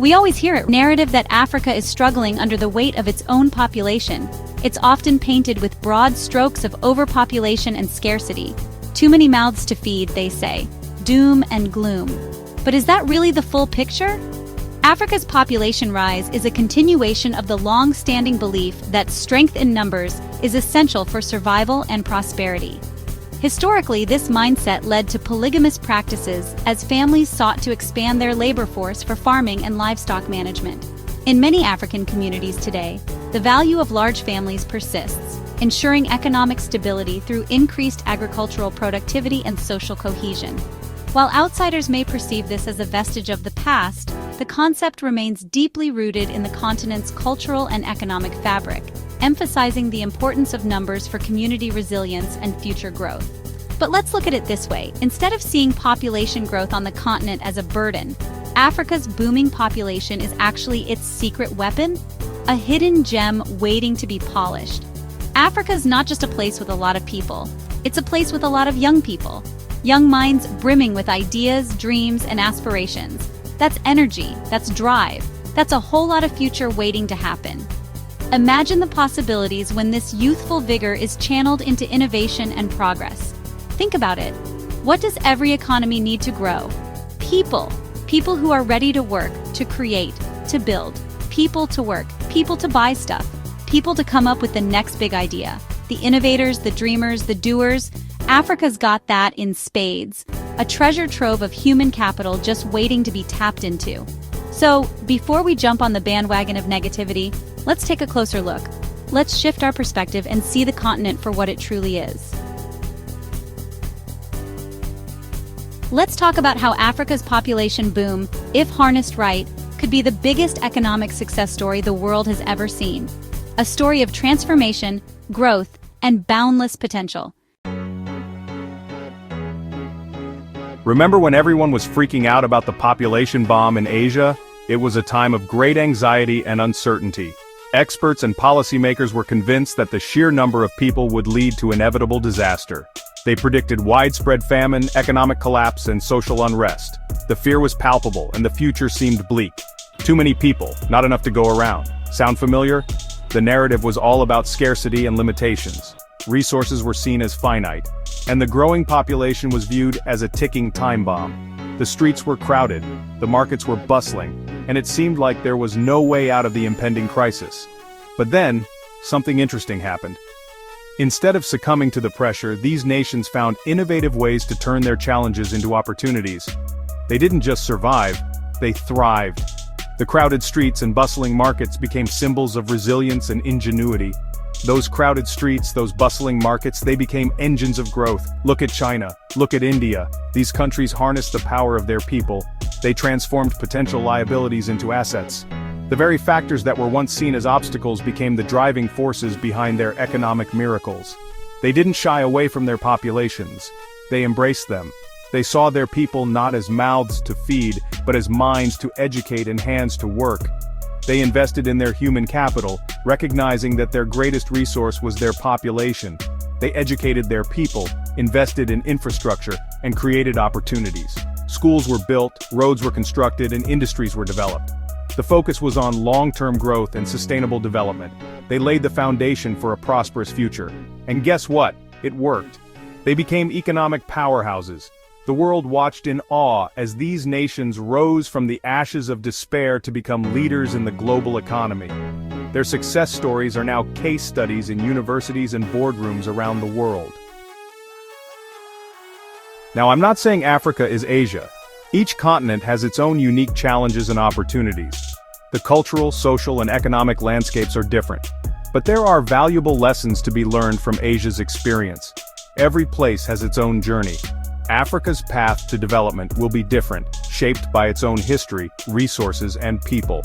We always hear it, narrative that Africa is struggling under the weight of its own population. It's often painted with broad strokes of overpopulation and scarcity. Too many mouths to feed, they say. Doom and gloom. But is that really the full picture? Africa's population rise is a continuation of the long-standing belief that strength in numbers is essential for survival and prosperity. Historically, this mindset led to polygamous practices as families sought to expand their labor force for farming and livestock management. In many African communities today, the value of large families persists, ensuring economic stability through increased agricultural productivity and social cohesion. While outsiders may perceive this as a vestige of the past, the concept remains deeply rooted in the continent's cultural and economic fabric, emphasizing the importance of numbers for community resilience and future growth. But let's look at it this way. Instead of seeing population growth on the continent as a burden, Africa's booming population is actually its secret weapon, a hidden gem waiting to be polished. Africa's not just a place with a lot of people, it's a place with a lot of young people. Young minds brimming with ideas, dreams, and aspirations. That's energy, that's drive, that's a whole lot of future waiting to happen. Imagine the possibilities when this youthful vigor is channeled into innovation and progress. Think about it. What does every economy need to grow? People. People who are ready to work, to create, to build. People to work, people to buy stuff, people to come up with the next big idea. The innovators, the dreamers, the doers. Africa's got that in spades. A treasure trove of human capital just waiting to be tapped into. So, before we jump on the bandwagon of negativity, let's take a closer look. Let's shift our perspective and see the continent for what it truly is. Let's talk about how Africa's population boom, if harnessed right, could be the biggest economic success story the world has ever seen. A story of transformation, growth, and boundless potential. Remember when everyone was freaking out about the population bomb in Asia? It was a time of great anxiety and uncertainty. Experts and policymakers were convinced that the sheer number of people would lead to inevitable disaster. They predicted widespread famine, economic collapse, and social unrest. The fear was palpable, and the future seemed bleak. Too many people, not enough to go around. Sound familiar? The narrative was all about scarcity and limitations. Resources were seen as finite, and the growing population was viewed as a ticking time bomb. The streets were crowded, the markets were bustling, and it seemed like there was no way out of the impending crisis. But then, something interesting happened. Instead of succumbing to the pressure, these nations found innovative ways to turn their challenges into opportunities. They didn't just survive, they thrived. The crowded streets and bustling markets became symbols of resilience and ingenuity. Those crowded streets, those bustling markets, they became engines of growth. Look at China, look at India. These countries harnessed the power of their people. They transformed potential liabilities into assets. The very factors that were once seen as obstacles became the driving forces behind their economic miracles. They didn't shy away from their populations. They embraced them. They saw their people not as mouths to feed, but as minds to educate and hands to work. They invested in their human capital, recognizing that their greatest resource was their population. They educated their people, invested in infrastructure, and created opportunities. Schools were built, roads were constructed, and industries were developed. The focus was on long-term growth and sustainable development. They laid the foundation for a prosperous future. And guess what? It worked. They became economic powerhouses. The world watched in awe as these nations rose from the ashes of despair to become leaders in the global economy. Their success stories are now case studies in universities and boardrooms around the world. Now, I'm not saying Africa is Asia. Each continent has its own unique challenges and opportunities. The cultural, social, and economic landscapes are different. But there are valuable lessons to be learned from Asia's experience. Every place has its own journey. Africa's path to development will be different, shaped by its own history, resources, and people.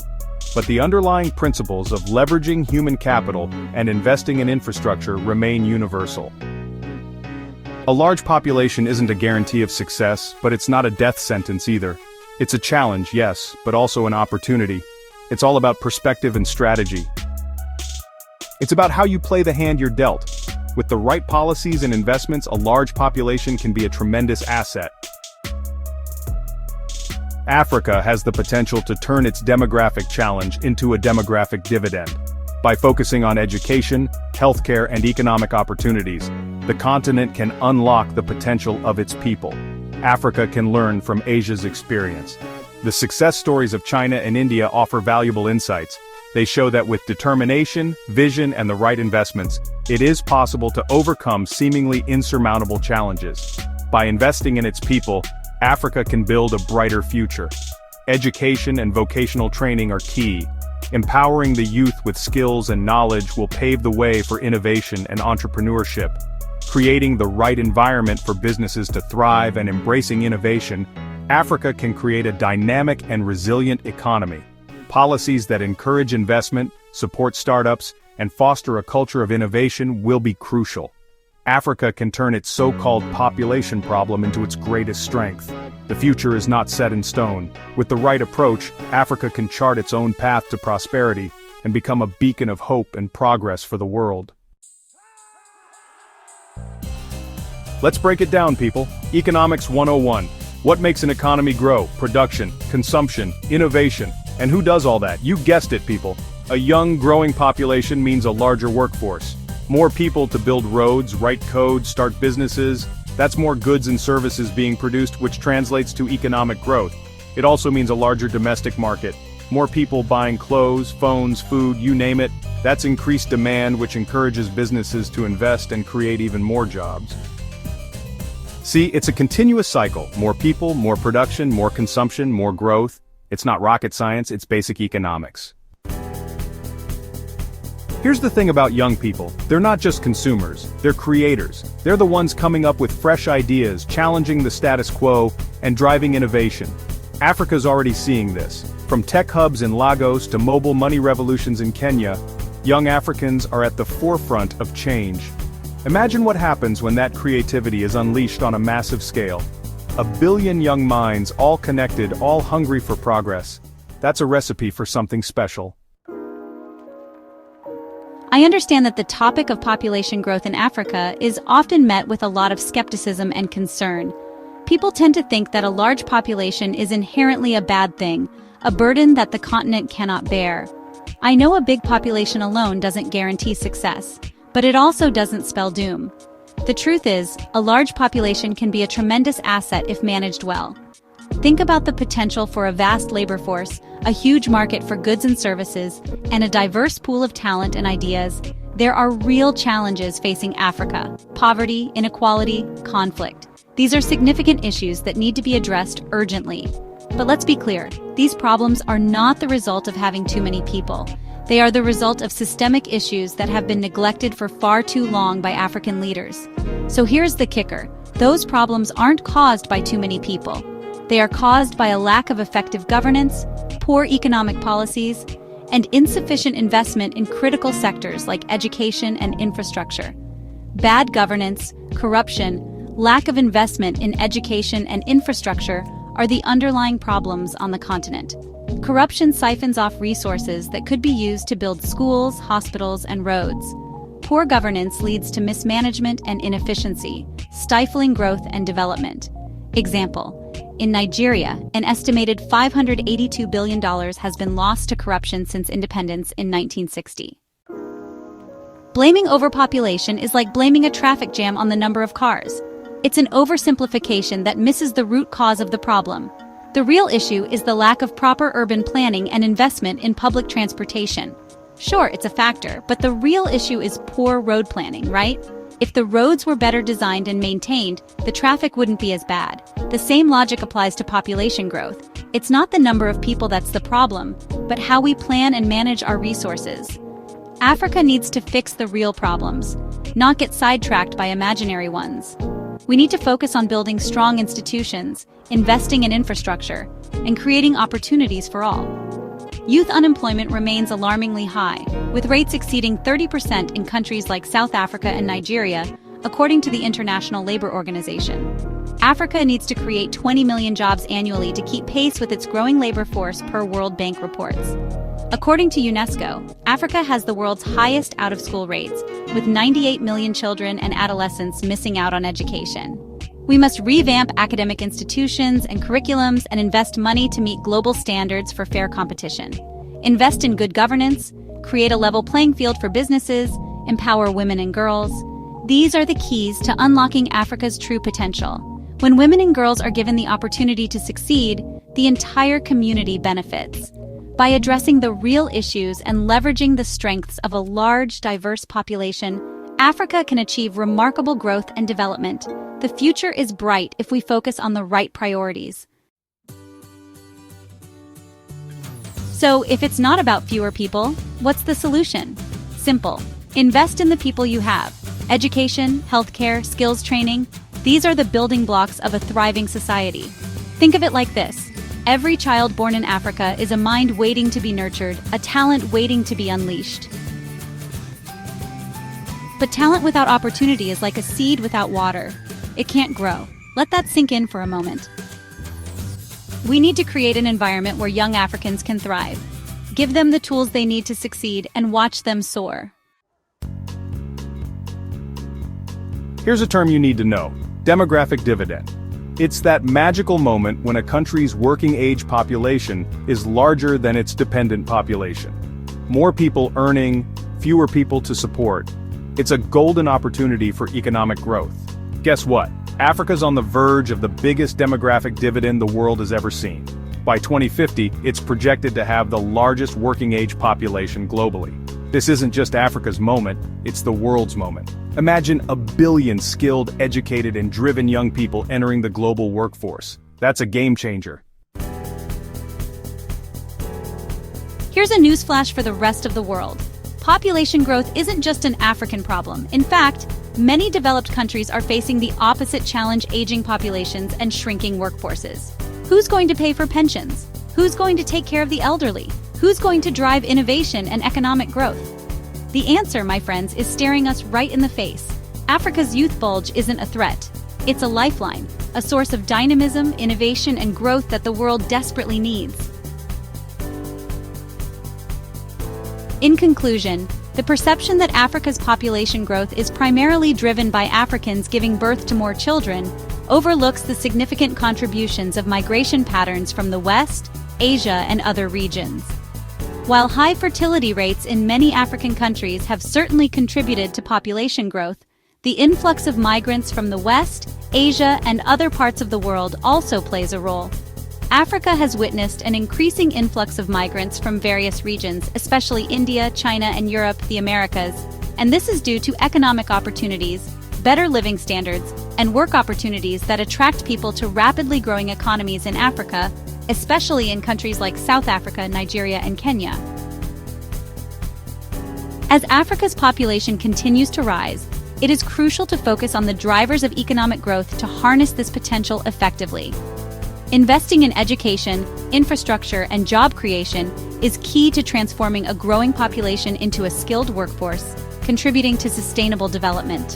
But the underlying principles of leveraging human capital and investing in infrastructure remain universal. A large population isn't a guarantee of success, but it's not a death sentence either. It's a challenge, yes, but also an opportunity. It's all about perspective and strategy. It's about how you play the hand you're dealt. With the right policies and investments, a large population can be a tremendous asset. Africa has the potential to turn its demographic challenge into a demographic dividend. By focusing on education, healthcare, and economic opportunities, the continent can unlock the potential of its people. Africa can learn from Asia's experience. The success stories of China and India offer valuable insights. They show that with determination, vision, and the right investments, it is possible to overcome seemingly insurmountable challenges. By investing in its people, Africa can build a brighter future. Education and vocational training are key. Empowering the youth with skills and knowledge will pave the way for innovation and entrepreneurship. Creating the right environment for businesses to thrive and embracing innovation, Africa can create a dynamic and resilient economy. Policies that encourage investment, support startups, and foster a culture of innovation will be crucial. Africa can turn its so-called population problem into its greatest strength. The future is not set in stone. With the right approach, Africa can chart its own path to prosperity and become a beacon of hope and progress for the world. Let's break it down, people. Economics 101. What makes an economy grow? Production, consumption, innovation. And who does all that? You guessed it, people. A young, growing population means a larger workforce. More people to build roads, write code, start businesses. That's more goods and services being produced, which translates to economic growth. It also means a larger domestic market. More people buying clothes, phones, food, you name it. That's increased demand, which encourages businesses to invest and create even more jobs. See, it's a continuous cycle. More people, more production, more consumption, more growth. It's not rocket science, it's basic economics. Here's the thing about young people. They're not just consumers, they're creators. They're the ones coming up with fresh ideas, challenging the status quo, and driving innovation. Africa's already seeing this. From tech hubs in Lagos to mobile money revolutions in Kenya, young Africans are at the forefront of change. Imagine what happens when that creativity is unleashed on a massive scale. 1 billion young minds, all connected, all hungry for progress. That's a recipe for something special. I understand that the topic of population growth in Africa is often met with a lot of skepticism and concern. People tend to think that a large population is inherently a bad thing, a burden that the continent cannot bear. I know a big population alone doesn't guarantee success, but it also doesn't spell doom. The truth is, a large population can be a tremendous asset if managed well. Think about the potential for a vast labor force, a huge market for goods and services, and a diverse pool of talent and ideas. There are real challenges facing Africa: poverty, inequality, conflict. These are significant issues that need to be addressed urgently. But let's be clear, these problems are not the result of having too many people. They are the result of systemic issues that have been neglected for far too long by African leaders. So here's the kicker: those problems aren't caused by too many people. They are caused by a lack of effective governance, poor economic policies, and insufficient investment in critical sectors like education and infrastructure. Bad governance, corruption, lack of investment in education and infrastructure are the underlying problems on the continent. Corruption siphons off resources that could be used to build schools, hospitals, and roads. Poor governance leads to mismanagement and inefficiency, stifling growth and development. Example: in Nigeria, an estimated $582 billion has been lost to corruption since independence in 1960. Blaming overpopulation is like blaming a traffic jam on the number of cars. It's an oversimplification that misses the root cause of the problem. The real issue is the lack of proper urban planning and investment in public transportation. Sure, it's a factor, but the real issue is poor road planning, right? If the roads were better designed and maintained, the traffic wouldn't be as bad. The same logic applies to population growth. It's not the number of people that's the problem, but how we plan and manage our resources. Africa needs to fix the real problems, not get sidetracked by imaginary ones. We need to focus on building strong institutions, investing in infrastructure, and creating opportunities for all. Youth unemployment remains alarmingly high, with rates exceeding 30% in countries like South Africa and Nigeria, according to the International Labour Organization. Africa needs to create 20 million jobs annually to keep pace with its growing labor force, per World Bank reports. According to UNESCO, Africa has the world's highest out-of-school rates, with 98 million children and adolescents missing out on education. We must revamp academic institutions and curriculums and invest money to meet global standards for fair competition. Invest in good governance, create a level playing field for businesses, empower women and girls. These are the keys to unlocking Africa's true potential. When women and girls are given the opportunity to succeed, the entire community benefits. By addressing the real issues and leveraging the strengths of a large, diverse population, Africa can achieve remarkable growth and development. The future is bright if we focus on the right priorities. So, if it's not about fewer people, what's the solution? Simple. Invest in the people you have. Education, healthcare, skills training, these are the building blocks of a thriving society. Think of it like this. Every child born in Africa is a mind waiting to be nurtured, a talent waiting to be unleashed. But talent without opportunity is like a seed without water. It can't grow. Let that sink in for a moment. We need to create an environment where young Africans can thrive. Give them the tools they need to succeed and watch them soar. Here's a term you need to know: demographic dividend. It's that magical moment when a country's working-age population is larger than its dependent population. More people earning, fewer people to support. It's a golden opportunity for economic growth. Guess what? Africa's on the verge of the biggest demographic dividend the world has ever seen. By 2050, it's projected to have the largest working-age population globally. This isn't just Africa's moment, it's the world's moment. Imagine 1 billion skilled, educated, and driven young people entering the global workforce. That's a game changer. Here's a newsflash for the rest of the world. Population growth isn't just an African problem. In fact, many developed countries are facing the opposite challenge: aging populations and shrinking workforces. Who's going to pay for pensions? Who's going to take care of the elderly? Who's going to drive innovation and economic growth? The answer, my friends, is staring us right in the face. Africa's youth bulge isn't a threat. It's a lifeline, a source of dynamism, innovation, and growth that the world desperately needs. In conclusion, the perception that Africa's population growth is primarily driven by Africans giving birth to more children overlooks the significant contributions of migration patterns from the West, Asia, and other regions. While high fertility rates in many African countries have certainly contributed to population growth, the influx of migrants from the West, Asia, and other parts of the world also plays a role. Africa has witnessed an increasing influx of migrants from various regions, especially India, China, and Europe, the Americas, and this is due to economic opportunities, better living standards, and work opportunities that attract people to rapidly growing economies in Africa, especially in countries like South Africa, Nigeria, and Kenya. As Africa's population continues to rise, it is crucial to focus on the drivers of economic growth to harness this potential effectively. Investing in education, infrastructure, and job creation is key to transforming a growing population into a skilled workforce, contributing to sustainable development.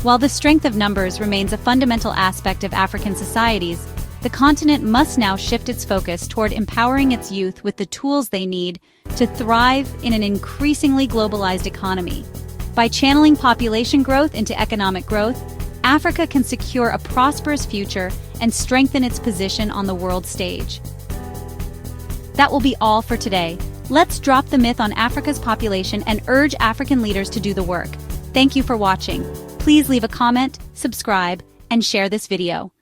While the strength of numbers remains a fundamental aspect of African societies, the continent must now shift its focus toward empowering its youth with the tools they need to thrive in an increasingly globalized economy. By channeling population growth into economic growth, Africa can secure a prosperous future and strengthen its position on the world stage. That will be all for today. Let's drop the myth on Africa's population and urge African leaders to do the work. Thank you for watching. Please leave a comment, subscribe, and share this video.